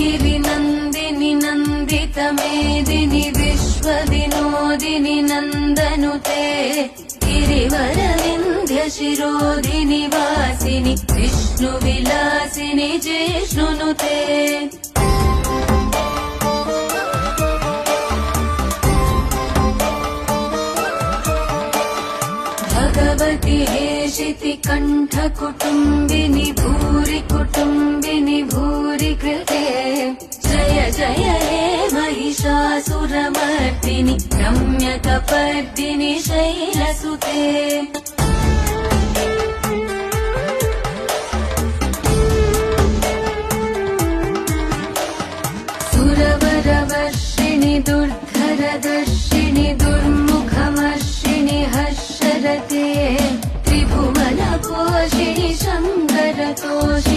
गिरिनन्दिनि नन्दितमेदिनि विश्वविनोदिनि नन्दनुते गिरिवरविन्ध्यशिरोदिनि वासिनि विष्णुविलासिनि जिष्णुनुते भगवति हेशिति कण्ठकुटुम्बिनि भूरि कुटुम्बिनि भूरि कृते जय जय हे महिषासुरमर्दिनि रम्यकपर्दिनि शैलसुते सुरवरवर्षिणि दुर्धरदर्शिनि दुर्मुखमर्षिणि हर्षरते त्रिभुवनपोषिणि शङ्करतोषिणि